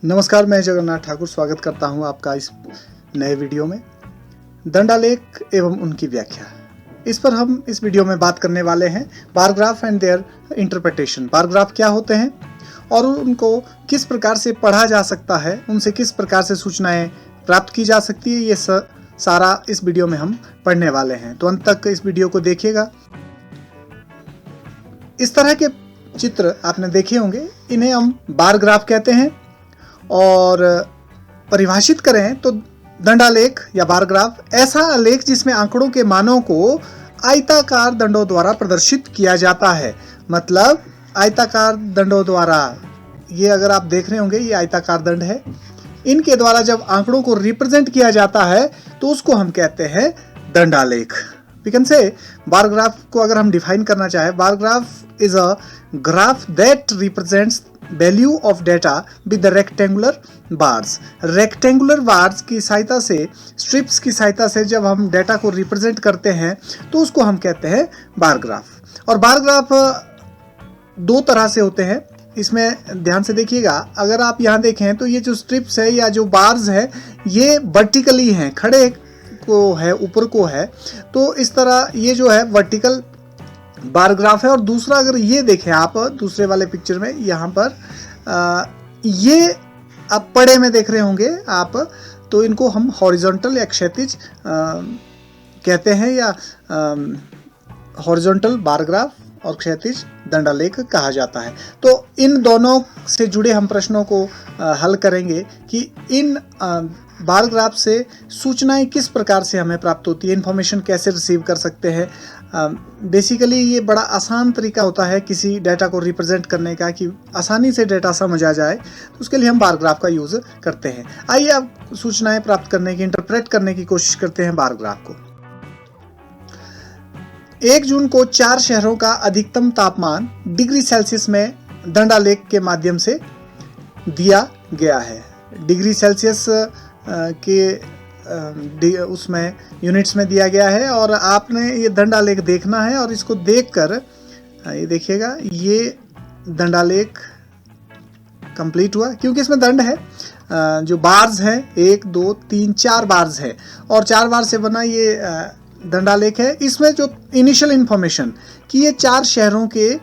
नमस्कार, मैं जगन्नाथ ठाकुर स्वागत करता हूं आपका इस नए वीडियो में। दंडालेख एवं उनकी व्याख्या, इस पर हम इस वीडियो में बात करने वाले हैं। Bar graph and there interpretation. Bar graph क्या होते हैं और उनको किस प्रकार से पढ़ा जा सकता है, उनसे किस प्रकार से सूचनाएं प्राप्त की जा सकती है, ये सारा इस वीडियो में हम पढ़ने वाले हैं। तो अंत तक इस वीडियो को देखिएगा। इस तरह के चित्र आपने देखे होंगे, इन्हें हम बार ग्राफ कहते हैं। और परिभाषित करें तो दंडालेख या बार ग्राफ ऐसा आलेख जिसमें आंकड़ों के मानों को आयताकार दंडों द्वारा प्रदर्शित किया जाता है। मतलब आयताकार दंडों द्वारा, ये अगर आप देख रहे होंगे, ये आयताकार दंड है। इनके द्वारा जब आंकड़ों को रिप्रेजेंट किया जाता है तो उसको हम कहते हैं दंडालेख। We can say bar graph को अगर हम डिफाइन करना चाहें, bar graph is a graph that represents value of data with the rectangular bars. Rectangular bars की सहायता से, स्ट्रिप्स की सहायता से जब हम डेटा को रिप्रेजेंट करते हैं तो उसको हम कहते हैं बार ग्राफ। और बार ग्राफ दो तरह से होते हैं, इसमें ध्यान से देखिएगा। अगर आप यहाँ देखें तो ये जो स्ट्रिप्स है या जो बार्स है, ये वर्टिकली हैं, खड़े को है, ऊपर को है। तो इस तरह ये जो है वर्टिकल बार ग्राफ है। और दूसरा, अगर ये देखें आप दूसरे वाले पिक्चर में, यहाँ पर ये आप पड़े में देख रहे होंगे आप, तो इनको हम हॉरिजॉन्टल या क्षैतिज कहते हैं, या हॉरिजॉन्टल बार ग्राफ और क्षैतिज दंडालेख कहा जाता है। तो इन दोनों से जुड़े हम प्रश्नों को हल करेंगे कि इन बार ग्राफ से सूचनाएं किस प्रकार से हमें प्राप्त होती है, इन्फॉर्मेशन कैसे रिसीव कर सकते हैं। बेसिकली ये बड़ा आसान तरीका होता है किसी डेटा को रिप्रेजेंट करने का, कि आसानी से डेटा समझ आ जाए, तो उसके लिए हम बार ग्राफ का यूज़ करते हैं। आइए अब सूचनाएं प्राप्त करने की, इंटरप्रेट करने की कोशिश करते हैं बार ग्राफ को। 1 जून को 4 शहरों का अधिकतम तापमान डिग्री सेल्सियस में दंडालेख के माध्यम से दिया गया है। डिग्री सेल्सियस के उसमें यूनिट्स में दिया गया है, और आपने ये दंडालेख देखना है। और इसको देखकर ये देखिएगा, ये दंडालेख कंप्लीट हुआ, क्योंकि इसमें दंड है। जो बार्स हैं, 1 2 3 4 बार्स है, और 4 बार से बना ये दंडालेख है। इसमें जो इनिशियल इंफॉर्मेशन कि ये 4 शहरों के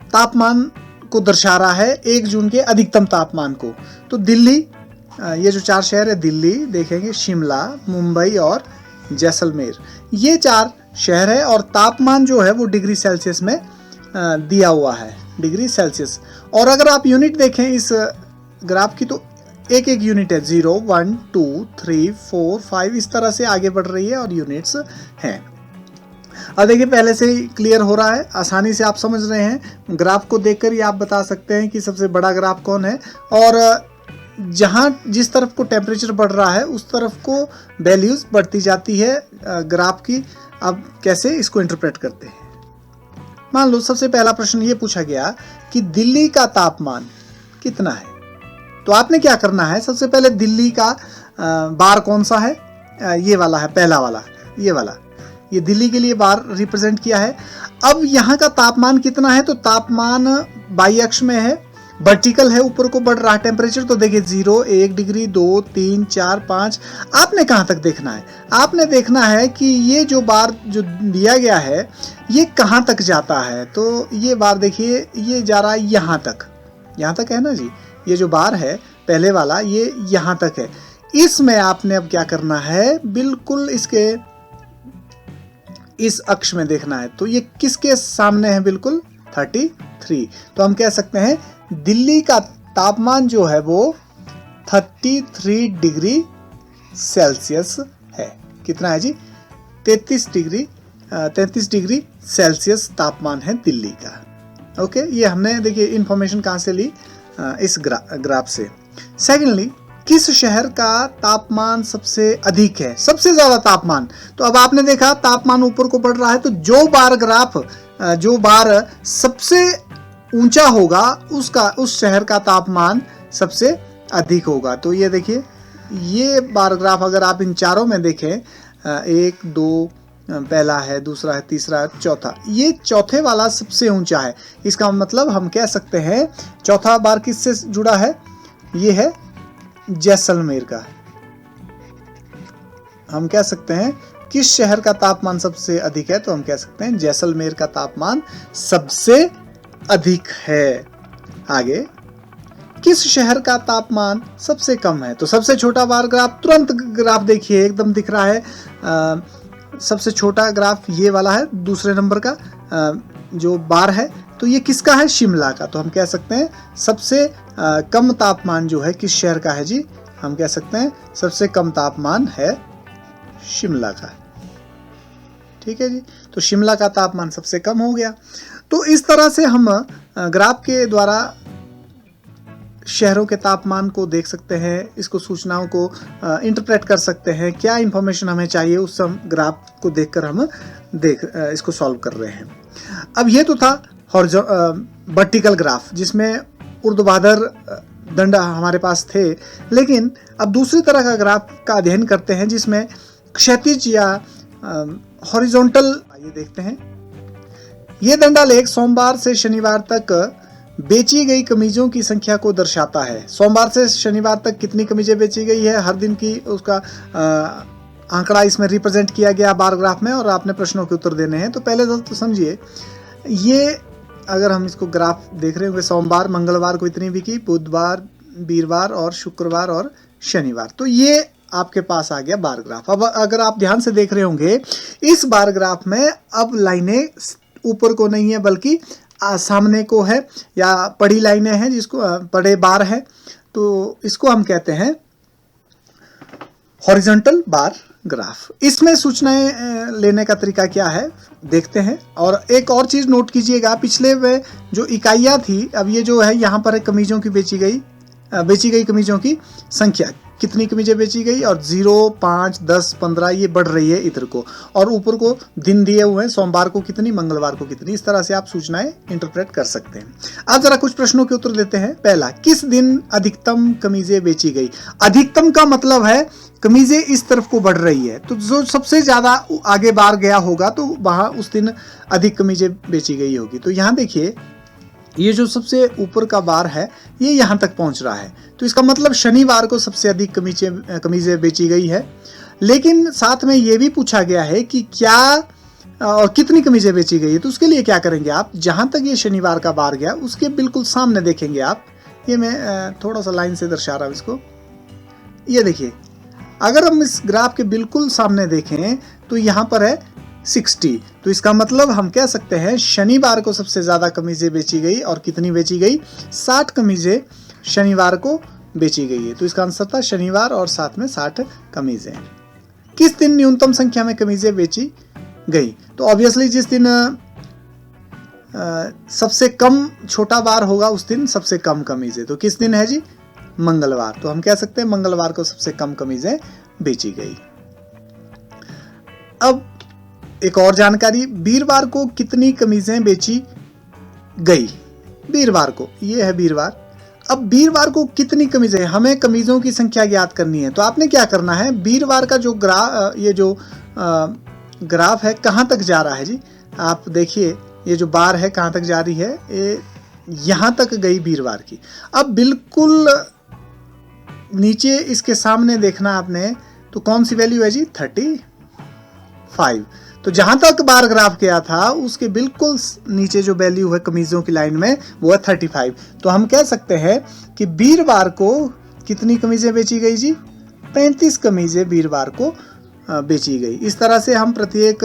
तापमान को दर्शा रहा है, 1 जून के अधिकतम तापमान को। तो दिल्ली, ये जो 4 शहर है, दिल्ली देखेंगे, शिमला, मुंबई और जैसलमेर, ये 4 शहर है। और तापमान जो है वो डिग्री सेल्सियस में दिया हुआ है, डिग्री सेल्सियस। और अगर आप यूनिट देखें इस ग्राफ की, तो एक एक यूनिट है, 0 1 2 3 4 5, इस तरह से आगे बढ़ रही है और यूनिट्स हैं। अब देखिए, पहले से ही क्लियर हो रहा है, आसानी से आप समझ रहे हैं। ग्राफ को देखकर ही आप बता सकते हैं कि सबसे बड़ा ग्राफ कौन है, और जहाँ जिस तरफ को टेम्परेचर बढ़ रहा है उस तरफ को वैल्यूज बढ़ती जाती है ग्राफ की। अब कैसे इसको इंटरप्रेट करते हैं? मान लो सबसे पहला प्रश्न ये पूछा गया कि दिल्ली का तापमान कितना है। तो आपने क्या करना है, सबसे पहले दिल्ली का बार कौन सा है, ये वाला है, पहला वाला, ये वाला, ये दिल्ली के लिए बार रिप्रेजेंट किया है। अब यहाँ का तापमान कितना है, तो तापमान वाई अक्ष में है, वर्टिकल है, ऊपर को बढ़ रहा है टेम्परेचर। तो देखिए 0 1 डिग्री 2 3 4 5। आपने कहाँ तक देखना है? आपने देखना है कि ये जो बार जो दिया गया है ये कहाँ तक जाता है। तो ये बार देखिए, ये जा रहा है यहाँ तक, यहाँ तक है ना जी। ये जो बार है पहले वाला, ये यहाँ तक है। इसमें आपने अब क्या करना है, बिल्कुल इसके इस अक्ष में देखना है। तो ये किसके सामने है? बिल्कुल 33। तो हम कह सकते हैं दिल्ली का तापमान जो है वो 33 डिग्री सेल्सियस है। कितना है जी? 33 डिग्री सेल्सियस तापमान है दिल्ली का। ओके, ये हमने देखिए इंफॉर्मेशन कहाँ से ली, इस ग्राफ से। सेकेंडली, किस शहर का तापमान सबसे अधिक है, सबसे ज्यादा तापमान? तो अब आपने देखा तापमान ऊपर को बढ़ रहा है, तो जो बार सबसे ऊंचा होगा उस शहर का तापमान सबसे अधिक होगा। तो ये देखिए, ये बार ग्राफ अगर आप इन चारों में देखें, 1 2 पहला है, दूसरा है, तीसरा है, चौथा, ये चौथे वाला सबसे ऊंचा है। इसका मतलब हम कह सकते हैं चौथा बार किससे जुड़ा है? ये है जैसलमेर का। हम कह सकते हैं किस शहर का तापमान सबसे अधिक है, तो हम कह सकते हैं जैसलमेर का तापमान सबसे अधिक है। आगे, किस शहर का तापमान सबसे कम है? तो सबसे छोटा बार ग्राफ, तुरंत ग्राफ देखिए एकदम दिख रहा है। सबसे छोटा ग्राफ ये वाला है, दूसरे नंबर का जो बार है, तो ये किसका है? शिमला का। तो हम कह सकते हैं सबसे कम तापमान जो है किस शहर का है जी? हम कह सकते हैं सबसे कम तापमान है शिमला का। ठीक है जी, तो शिमला का तापमान सबसे कम हो गया। तो इस तरह से हम ग्राफ के द्वारा शहरों के तापमान को देख सकते हैं, इसको सूचनाओं को इंटरप्रेट कर सकते हैं। क्या इंफॉर्मेशन हमें चाहिए उस ग्राफ को देखकर हम इसको सॉल्व कर रहे हैं। अब ये तो था वर्टिकल ग्राफ जिसमें ऊर्ध्वाधर दंड हमारे पास थे, लेकिन अब दूसरी तरह का ग्राफ का अध्ययन करते हैं जिसमें क्षैतिज या हॉरिजॉन्टल। ये देखते हैं, ये दंडालेख सोमवार से शनिवार तक बेची गई कमीजों की संख्या को दर्शाता है। सोमवार से शनिवार तक कितनी कमीजें बेची गई है, हर दिन की उसका आंकड़ा इसमें रिप्रेजेंट किया गया बार ग्राफ में, और आपने प्रश्नों के उत्तर देने हैं। तो पहले तो समझिए, ये अगर हम इसको ग्राफ देख रहे होंगे, सोमवार मंगलवार को इतनी बिकी, बुधवार वीरवार और शुक्रवार और शनिवार, तो ये आपके पास आ गया बार ग्राफ। अब अगर आप ध्यान से देख रहे होंगे, इस बार ग्राफ में अब लाइनें ऊपर को नहीं है बल्कि सामने को है, या पड़ी लाइनें हैं जिसको पड़े बार है, तो इसको हम कहते हैं हॉरिजॉन्टल बार ग्राफ। इसमें सूचनाएं लेने का तरीका क्या है देखते हैं। और एक और चीज नोट कीजिएगा, पिछले में जो इकाइयां थी, अब ये जो है यहाँ पर कमीजों की बेची गई कमीजों की संख्या, कितनी कमीजें बेची गई, और 0, 5, 10, 15 ये बढ़ रही है इधर को, और ऊपर को दिन दिए हुए हैं, सोमवार को कितनी, मंगलवार को कितनी। इस तरह से आप सूचनाएं इंटरप्रेट कर सकते हैं। अब जरा कुछ प्रश्नों के उत्तर देते हैं। पहला, किस दिन अधिकतम कमीजें बेची गई? अधिकतम का मतलब है कमीजें इस तरफ को बढ़ रही है, तो जो सबसे ज्यादा आगे बार गया होगा तो वहां उस दिन अधिक कमीजें बेची गई होगी। तो यहाँ देखिए, ये जो सबसे ऊपर का बार है ये यहाँ तक पहुंच रहा है, तो इसका मतलब शनिवार को सबसे अधिक कमीजें बेची गई है। लेकिन साथ में ये भी पूछा गया है कि क्या और कितनी कमीजें बेची गई है। तो उसके लिए क्या करेंगे आप, जहां तक ये शनिवार का बार गया उसके बिल्कुल सामने देखेंगे आप। ये मैं थोड़ा सा लाइन से दर्शा रहा हूँ इसको। ये देखिए, अगर हम इस ग्राफ के बिल्कुल सामने देखें तो यहाँ पर है 60, तो इसका मतलब हम कह सकते हैं शनिवार को सबसे ज्यादा कमीजें बेची गई, और कितनी बेची गई? 60 कमीजें शनिवार को बेची गई है। तो इसका आंसर था शनिवार, और साथ में 60 कमीजें। किस दिन न्यूनतम संख्या में कमीजें बेची गई? तो ऑब्वियसली जिस दिन सबसे कम छोटा बार होगा उस दिन सबसे कम कमीजें। तो किस दिन है जी? मंगलवार। तो हम कह सकते हैं मंगलवार को सबसे कम कमीजें बेची गई। अब एक और जानकारी, वीरवार को कितनी कमीजें बेची गई? वीरवार को, ये है वीरवार। अब वीरवार को कितनी कमीजें, हमें कमीजों की संख्या ज्ञात करनी है। तो आपने क्या करना है, वीरवार का जो ग्राफ है कहाँ तक जा रहा है जी? आप देखिए, ये जो बार है कहाँ तक जा रही है, ये यहाँ तक गई वीरवार की। अब बिल्कुल नीचे इसके सामने देखना आपने, तो कौन सी वैल्यू है जी? 35। तो जहां तक बार ग्राफ गया था उसके बिल्कुल नीचे जो वैल्यू है कमीजों की लाइन में वो है 35। तो हम कह सकते हैं कि वीरवार को कितनी कमीजें बेची गई जी? 35 कमीजें वीरवार को बेची गई। इस तरह से हम प्रत्येक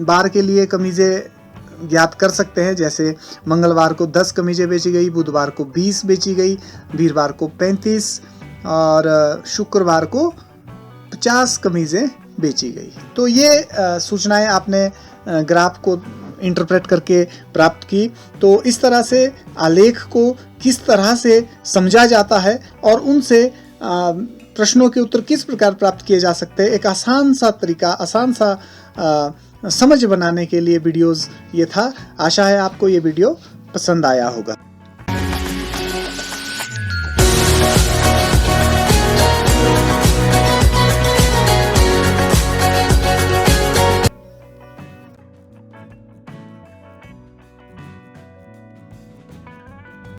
बार के लिए कमीजें ज्ञात कर सकते हैं। जैसे मंगलवार को 10 कमीजें बेची गई, बुधवार को 20 बेची गई, वीरवार को 35 और शुक्रवार को 50 कमीजें बेची गई। तो ये सूचनाएं आपने ग्राफ को इंटरप्रेट करके प्राप्त की। तो इस तरह से आलेख को किस तरह से समझा जाता है और उनसे प्रश्नों के उत्तर किस प्रकार प्राप्त किए जा सकते हैं, एक आसान सा तरीका, आसान सा समझ बनाने के लिए वीडियोस ये था। आशा है आपको ये वीडियो पसंद आया होगा।